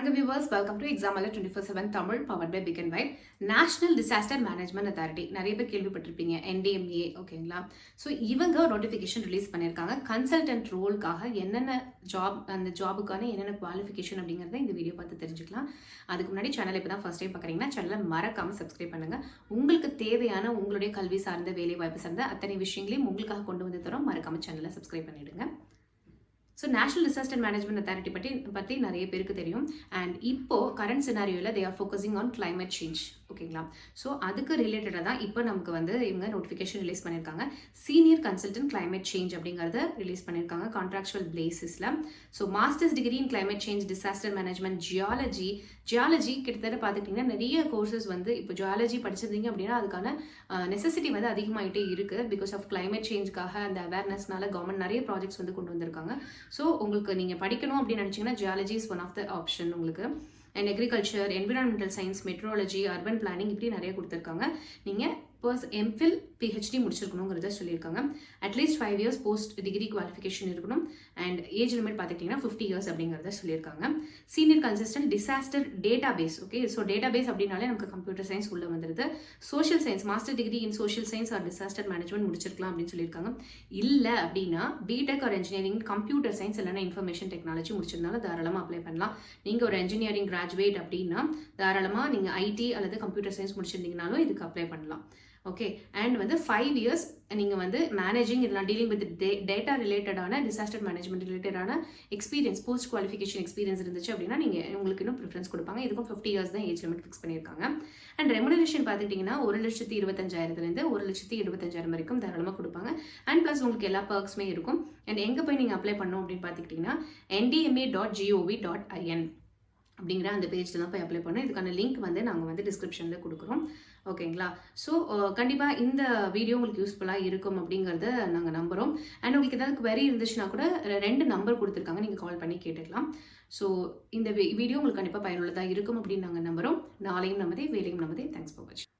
வணக்கம் viewers, welcome to Exam Alert 24/7 Tamil powered by Big and White. National disaster management authority நிறைய பேர் கேள்விப்பட்டிருப்பீங்க, NDMA. ஓகேங்களா? ஸோ இவங்க நோட்டிஃபிகேஷன் ரிலீஸ் பண்ணியிருக்காங்க. கன்சல்டன்ட் ரோலுக்காக என்னென்ன ஜாப், அந்த ஜாபுக்கான என்னென்ன குவாலிஃபிகேஷன் அப்படிங்கிறத இந்த வீடியோ பார்த்து தெரிஞ்சுக்கலாம். அதுக்கு முன்னாடி சேனல் இப்போ தான் ஃபர்ஸ்ட் டைம் பார்க்குறீங்கன்னா சேனலை மறக்காமல் சப்ஸ்கிரைப் பண்ணுங்கள். உங்களுக்கு தேவையான உங்களுடைய கல்வி சார்ந்த வேலை வாய்ப்பு சார்ந்த அத்தனை விஷயங்களையும் உங்களுக்காக கொண்டு வந்து தரோம். மறக்காமல் சேனலை சப்ஸ்கிரைப் பண்ணிவிடுங்க. So national disaster management authority பற்றி நிறைய பேருக்கு தெரியும். அண்ட் இப்போ கரண்ட் சினாரியோவில் they are focusing on climate change. ஓகேங்களா? ஸோ அதுக்கு ரிலேட்டடாக தான் இப்போ நமக்கு இவங்க நோட்டிஃபிகேஷன் ரிலீஸ் பண்ணியிருக்காங்க. சீனியர் கன்சல்டன்ட் கிளைமேட் சேஞ்ச் அப்படிங்கிறத ரிலீஸ் பண்ணியிருக்காங்க கான்ட்ராக்சுவல் பேசிஸில். So masters degree in climate change, disaster management, geology கிட்டத்தட்ட பார்த்துக்கிட்டிங்கன்னா நிறைய கோர்சஸ் இப்போ ஜியாலஜி படிச்சிருந்தீங்க அப்படின்னா அதுக்கான நெசசிட்டி அதிகமாகிட்டே இருக்குது. பிகாஸ் ஆஃப் கிளைமேட் சேஞ்சுக்காக அந்த அவேர்னஸ்னால கவர்மெண்ட் நிறைய ப்ராஜெக்ட்ஸ் கொண்டு வந்திருக்காங்க. ஸோ உங்களுக்கு நீங்கள் படிக்கணும் அப்படின்னு நினச்சிங்கன்னா geology is one of the option உங்களுக்கு. And agriculture, environmental science, metrology, urban planning இப்படி நிறைய கொடுத்துருக்காங்க. நீங்கள் எம்ஃபில் பிஹெச்டி முடிச்சிருக்கணுங்கிறத சொல்லியிருக்காங்க. At least 5 years post degree qualification இருக்கணும். அண்ட் ஏஜ் லிமிட் பார்த்துக்கிட்டிங்கன்னா 50 years அப்படிங்கிறத சொல்லியிருக்காங்க. Senior consistent disaster database. Okay, so database அப்படின்னாலே நமக்கு கம்ப்யூட்டர் சயின்ஸ் உள்ள வந்துடுது. Social science, master degree in social science or disaster management முடிச்சிருக்கலாம் அப்படின்னு சொல்லியிருக்காங்க. இல்லை அப்படின்னா BTech or engineering computer science இல்லைன்னா இன்ஃபர்மேஷன் டெக்னாலஜி முடிச்சிருந்தாலும் தாராளமாக அப்ளை பண்ணலாம். நீங்கள் ஒரு இன்ஜினியரிங் கிராஜுவேட் அப்படின்னா தாராளமாக நீங்கள் ஐடி அல்லது கம்ப்யூட்டர் சயின்ஸ் முடிச்சிருந்தீங்கனாலும் இதுக்கு அப்ளை பண்ணலாம். ஓகே, அண்ட் 5 years நீங்கள் மேனேஜிங் இல்லை டீலிங் வித் டேட்டா ரிலேட்டடான டிசாஸ்டர் மேனேஜ்மெண்ட் ரிலேட்டடான எக்ஸ்பீரியன்ஸ், போஸ்ட் குவாலிஃபிகேஷன் எக்ஸ்பீரியன்ஸ் இருந்துச்சு அப்படின்னா நீங்கள் உங்களுக்கு இன்னும் ப்ரிஃபரன்ஸ் கொடுப்பாங்க. இதுக்கும் 50 years தான் ஏஜ் லிமிட் ஃபிக்ஸ் பண்ணியிருக்காங்க. அண்ட் ரெமுனரேஷன் பார்த்துக்கிட்டிங்கன்னா 1,25,000 1,75,000 வரைக்கும் தாராளமாக கொடுப்பாங்க. அண்ட் ப்ளஸ் உங்களுக்கு எல்லா பர்க்ஸுமே இருக்கும். அண்ட் எங்கே போய் நீங்கள் அப்ளை பண்ணணும் அப்படின்னு பார்த்துக்கிட்டிங்கன்னா ndma.gov.in அப்படிங்கிற அந்த பேஜில் தான் போய் அப்ளை பண்ணோம். இதுக்கான லிங்க் நாங்கள் டிஸ்கிரிப்ஷனில் கொடுக்குறோம். ஓகேங்களா? ஸோ கண்டிப்பாக இந்த வீடியோ உங்களுக்கு யூஸ்ஃபுல்லாக இருக்கும் அப்படிங்கிறத நாங்கள் நம்புகிறோம். அண்ட் உங்களுக்கு ஏதாவது குவெரி இருந்துச்சுன்னா கூட 2 நம்பர் கொடுத்துருக்காங்க, நீங்கள் கால் பண்ணி கேட்டுக்கலாம். ஸோ இந்த வீடியோ உங்களுக்கு கண்டிப்பாக பயனுள்ளதாக இருக்கும் அப்படின்னு நாங்கள் நம்புகிறோம். நாளையும் நமதே, வேலையும் நமதே. தேங்க்ஸ் ஃபார் வாட்சிங்.